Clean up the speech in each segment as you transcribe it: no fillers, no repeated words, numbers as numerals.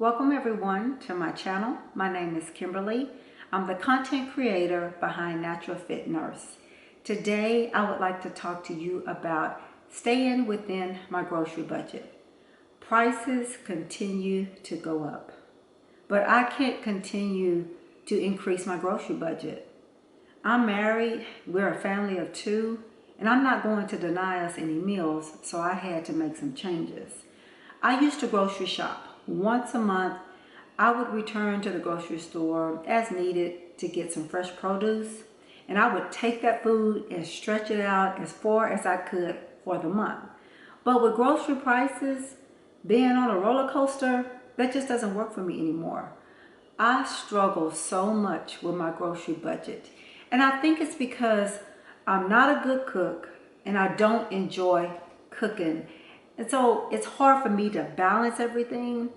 Welcome everyone to my channel. My name is Kimberly. I'm the content creator behind Natural Fit Nurse. Today I would like to talk to you about staying within my grocery budget. Prices continue to go up, but I can't continue to increase my grocery budget. I'm married, we're a family of two, and I'm not going to deny us any meals, so I had to make some changes. I used to grocery shop. Once a month, I would return to the grocery store as needed to get some fresh produce, and I would take that food and stretch it out as far as I could for the month. But with grocery prices being on a roller coaster, that just doesn't work for me anymore. I struggle so much with my grocery budget, and I think it's because I'm not a good cook and I don't enjoy cooking. And so it's hard for me to balance everything.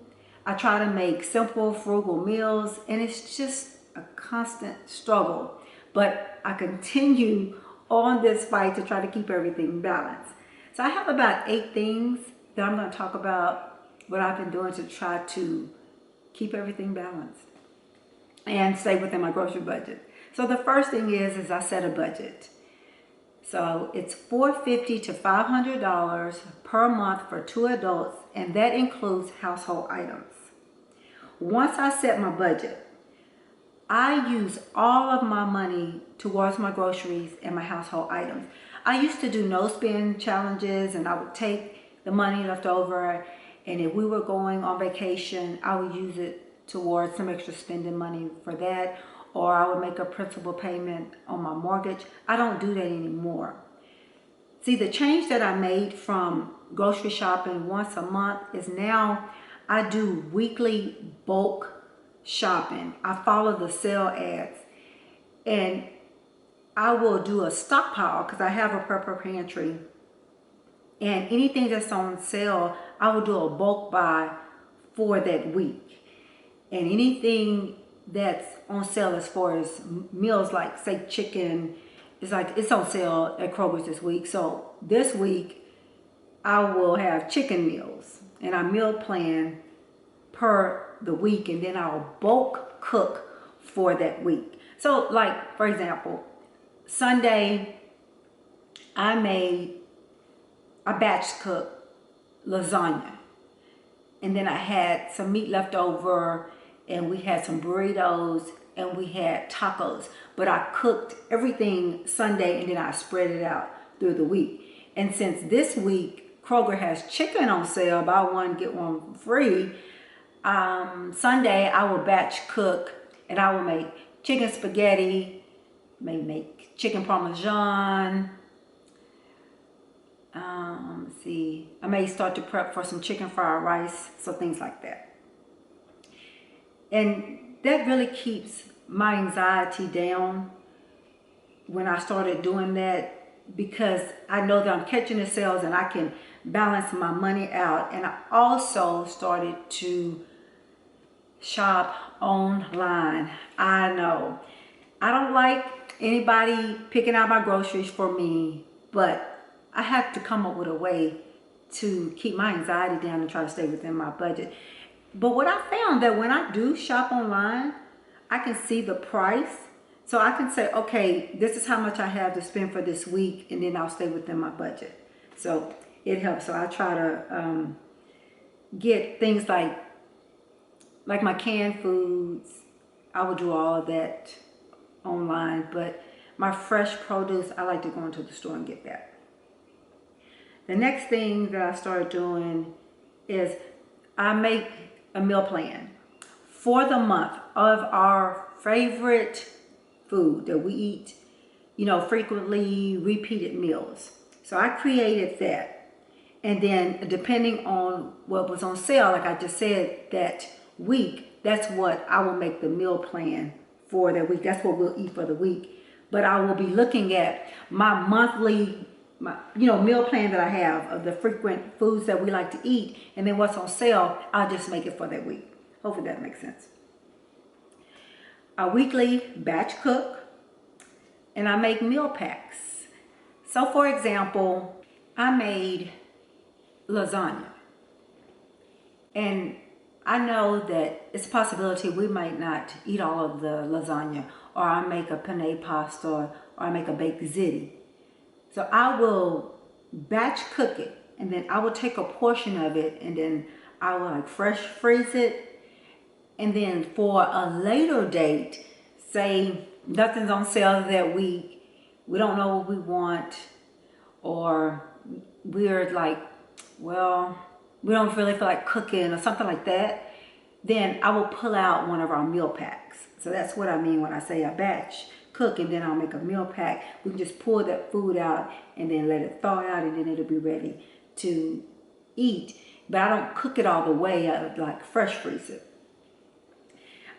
I try to make simple, frugal meals, and it's just a constant struggle. But I continue on this fight to try to keep everything balanced. So I have about 8 things that I'm going to talk about what I've been doing to try to keep everything balanced and stay within my grocery budget. So the first thing is I set a budget. So it's $450 to $500 per month for 2 adults, and that includes household items. Once I set my budget, I use all of my money towards my groceries and my household items. I used to do no spend challenges, and I would take the money left over, and if we were going on vacation, I would use it towards some extra spending money for that, or I would make a principal payment on my mortgage. I don't do that anymore. See, the change that I made from grocery shopping once a month is now I do weekly bulk shopping. I follow the sale ads, and I will do a stockpile because I have a prepper pantry, and anything that's on sale, I will do a bulk buy for that week. And anything that's on sale as far as meals, like say chicken, it's on sale at Kroger's this week. So this week I will have chicken meals, and I meal plan per the week, and then I'll bulk cook for that week. So like, for example, Sunday I batch cook lasagna, and then I had some meat left over, and we had some burritos, and we had tacos. But I cooked everything Sunday, and then I spread it out through the week. And since this week Kroger has chicken on sale, buy one get one free, Sunday I will batch cook, and I will make chicken spaghetti, may make chicken parmesan. Let's see, I may start to prep for some chicken fried rice, so things like that. And that really keeps my anxiety down when I started doing that, because I know that I'm catching the sales and I can balance my money out. And I also started to shop online. I know I don't like anybody picking out my groceries for me, but I have to come up with a way to keep my anxiety down and try to stay within my budget. But what I found that when I do shop online, I can see the price. So I can say, okay, this is how much I have to spend for this week, and then I'll stay within my budget. So it helps. So I try to get things like my canned foods. I will do all of that online, but my fresh produce, I like to go into the store and get that. The next thing that I started doing is I make a meal plan for the month of our favorite food that we eat, frequently repeated meals. So I created that. And then depending on what was on sale, like I just said, that week, that's what I will make the meal plan for that week. That's what we'll eat for the week. But I will be looking at my monthly meal plan that I have of the frequent foods that we like to eat, and then what's on sale, I'll just make it for that week. Hopefully that makes sense. I weekly batch cook, and I make meal packs. So for example, I made lasagna, and I know that it's a possibility we might not eat all of the lasagna, or I make a penne pasta, or I make a baked ziti. So I will batch cook it, and then I will take a portion of it, and then I will like fresh freeze it. And then for a later date, say nothing's on sale that week, we don't know what we want, or we're like, well, we don't really feel like cooking or something like that, then I will pull out one of our meal packs. So that's what I mean when I say a batch cook, and then I'll make a meal pack. We can just pull that food out and then let it thaw out, and then it'll be ready to eat. But I don't cook it all the way. I like fresh freeze it.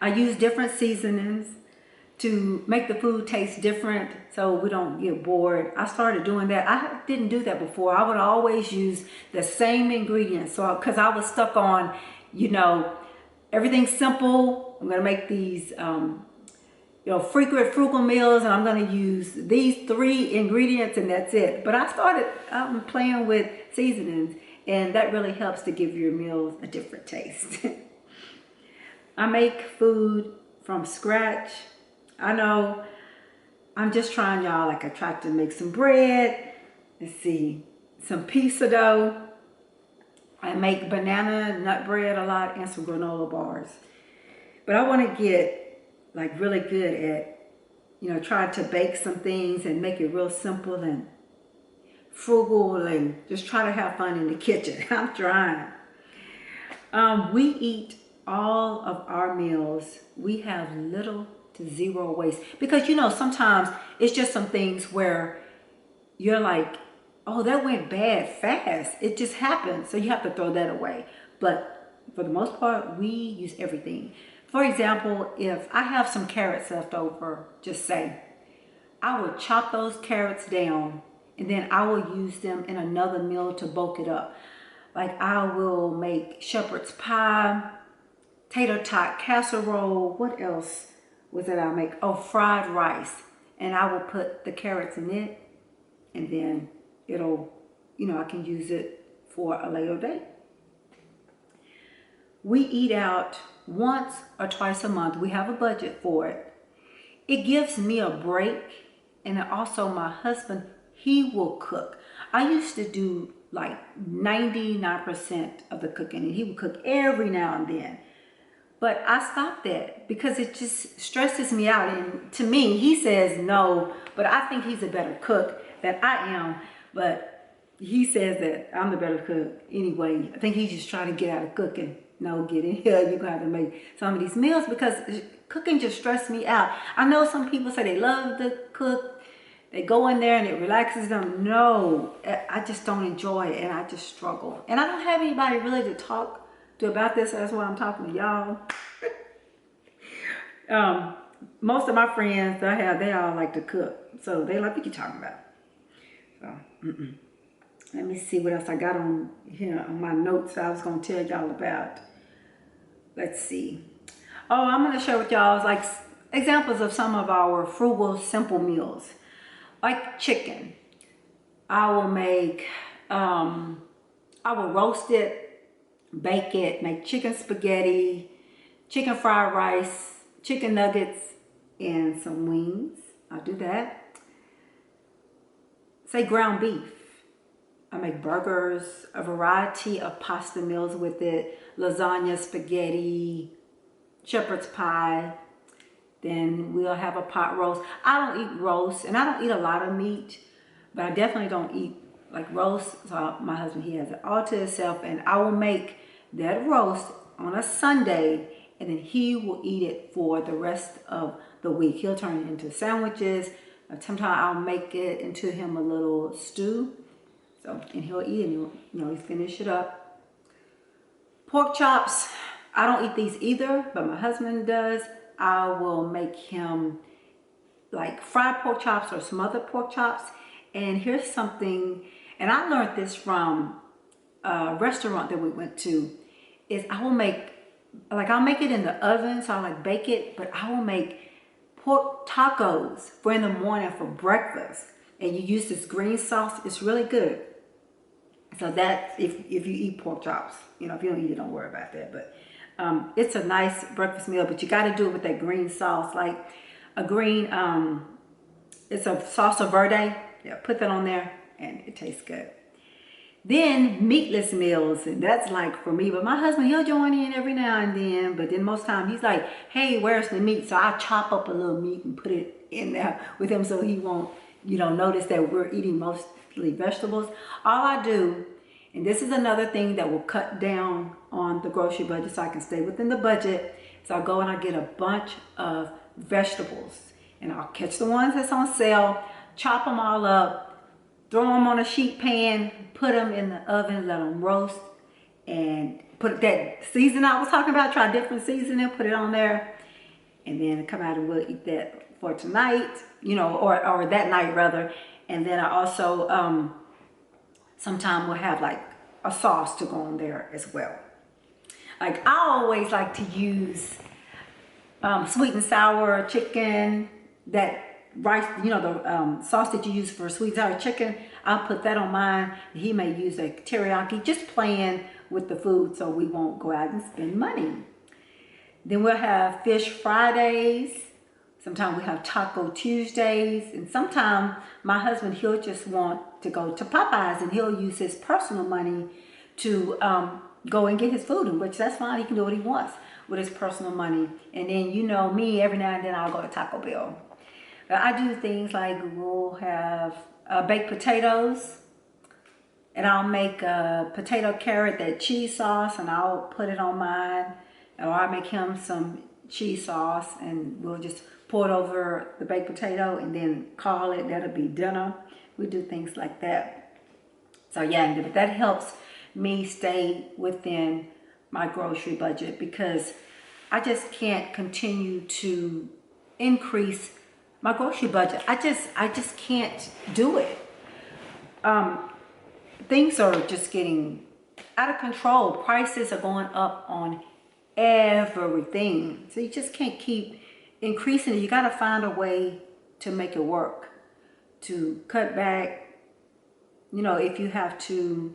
I use different seasonings to make the food taste different so we don't get bored. I started doing that. I didn't do that before. I would always use the same ingredients. So, because I was stuck on, everything's simple. I'm going to make these, frequent frugal meals, and I'm going to use these 3 ingredients, and that's it. But I started playing with seasonings, and that really helps to give your meals a different taste. I make food from scratch. I know I'm just trying, y'all. Like, I tried to make some bread. Let's see, some pizza dough. I make banana nut bread a lot and some granola bars. But I want to get like really good at, trying to bake some things and make it real simple and frugal and just try to have fun in the kitchen. I'm trying. We eat all of our meals. We have little to zero waste, because sometimes it's just some things where you're like, oh, that went bad fast, it just happened, so you have to throw that away. But for the most part, we use everything. For example, if I have some carrots left over, just say, I will chop those carrots down, and then I will use them in another meal to bulk it up. Like, I will make shepherd's pie, tater tot casserole. What else was that I'll make? Oh, fried rice. And I will put the carrots in it, and then it'll, I can use it for a later date. We eat out once or twice a month. We have a budget for it. It gives me a break, and also my husband, he will cook. I used to do like 99% of the cooking, and he would cook every now and then. But I stopped that because it just stresses me out. And to me, he says no, but I think he's a better cook than I am. But he says that I'm the better cook anyway. I think he's just trying to get out of cooking. No, get in here. You're going to have to make some of these meals, because cooking just stresses me out. I know some people say they love to cook. They go in there and it relaxes them. No, I just don't enjoy it, and I just struggle. And I don't have anybody really to talk to about this. That's why I'm talking to y'all. Most of my friends that I have, they all like to cook. So they like, what you talking about? So, let me see what else I got on here on my notes I was going to tell y'all about. Let's see. Oh, I'm going to share with y'all like examples of some of our frugal, simple meals. Like chicken. I will make, I will roast it, bake it, make chicken spaghetti, chicken fried rice, chicken nuggets, and some wings. I'll do that. Say ground beef. I make burgers, a variety of pasta meals with it, lasagna, spaghetti, shepherd's pie. Then we'll have a pot roast. I don't eat roast, and I don't eat a lot of meat, but I definitely don't eat like roast. So my husband, he has it all to himself, and I will make that roast on a Sunday, and then he will eat it for the rest of the week. He'll turn it into sandwiches. Sometimes I'll make it into him a little stew. So, and he'll eat it, and he'll finish it up. Pork chops, I don't eat these either, but my husband does. I will make him like fried pork chops or smothered pork chops. And here's something, and I learned this from a restaurant that we went to, is I will make, like I'll make it in the oven, so I like bake it, but I will make pork tacos for in the morning for breakfast. And you use this green sauce, it's really good. So that's if you eat pork chops. If you don't eat it, don't worry about that. But It's a nice breakfast meal, but you got to do it with that green sauce, like a green, it's a salsa verde. Yeah, put that on there and it tastes good. Then meatless meals, and that's like for me, but my husband, he'll join in every now and then, but then most time he's like, hey, where's the meat? So I chop up a little meat and put it in there with him so he won't, notice that we're eating mostly vegetables. All I do, and this is another thing that will cut down on the grocery budget so I can stay within the budget, so I go and I get a bunch of vegetables, and I'll catch the ones that's on sale, chop them all up, throw them on a sheet pan, put them in the oven, let them roast, and put that season I was talking about, try different seasoning, put it on there, and then come out and we'll eat that for tonight, or that night rather. And then I also, sometime we'll have like a sauce to go on there as well. Like I always like to use sweet and sour chicken, that rice, the sauce that you use for sweet and sour chicken, I'll put that on mine. He may use a teriyaki, just playing with the food so we won't go out and spend money. Then we'll have fish Fridays. Sometimes we have Taco Tuesdays. And sometimes my husband, he'll just want to go to Popeyes and he'll use his personal money to go and get his food, in which that's fine. He can do what he wants with his personal money. And then, me, every now and then I'll go to Taco Bell. But I do things like we'll have baked potatoes, and I'll make a potato carrot, that cheese sauce, and I'll put it on mine. Or I'll make him some cheese sauce, and we'll just pour it over the baked potato and then call it, that'll be dinner. We do things like that. So yeah, but that helps me stay within my grocery budget, because I just can't continue to increase my grocery budget. I just can't do it. Things are just getting out of control. Prices are going up on everything. So you just can't keep increasing it. You got to find a way to make it work, to cut back. If you have to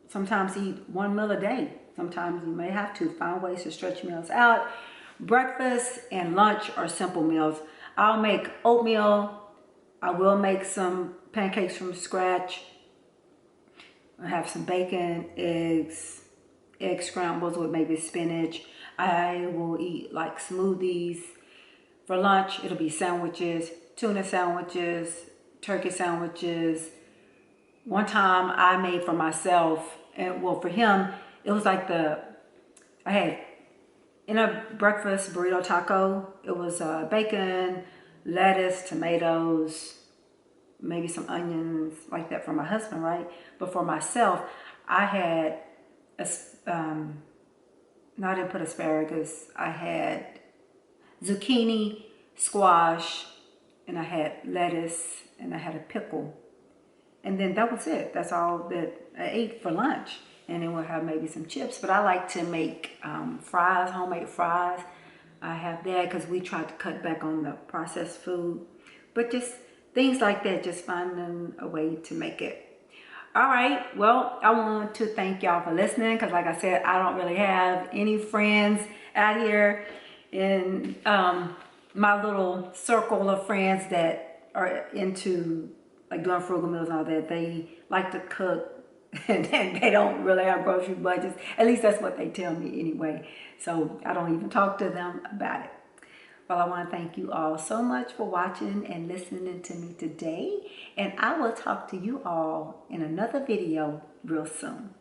sometimes eat one meal a day, sometimes you may have to find ways to stretch meals out. Breakfast and lunch are simple meals. I'll make oatmeal. I will make some pancakes from scratch. I have some bacon, eggs, egg scrambles with maybe spinach. I will eat like smoothies. For lunch, it'll be sandwiches, tuna sandwiches, turkey sandwiches. One time I made for myself, and well, for him, it was like I had in a breakfast burrito taco, it was bacon, lettuce, tomatoes, maybe some onions, like that for my husband, right? But for myself, I had, no, I didn't put asparagus. I had zucchini, squash, and I had lettuce, and I had a pickle. And then that was it. That's all that I ate for lunch. And then we'll have maybe some chips. But I like to make fries, homemade fries. I have that because we tried to cut back on the processed food. But just things like that, just finding a way to make it. All right, well, I want to thank y'all for listening, because like I said, I don't really have any friends out here in my little circle of friends that are into like doing frugal meals and all that. They like to cook and they don't really have grocery budgets. At least that's what they tell me anyway. So I don't even talk to them about it. Well, I want to thank you all so much for watching and listening to me today. And I will talk to you all in another video real soon.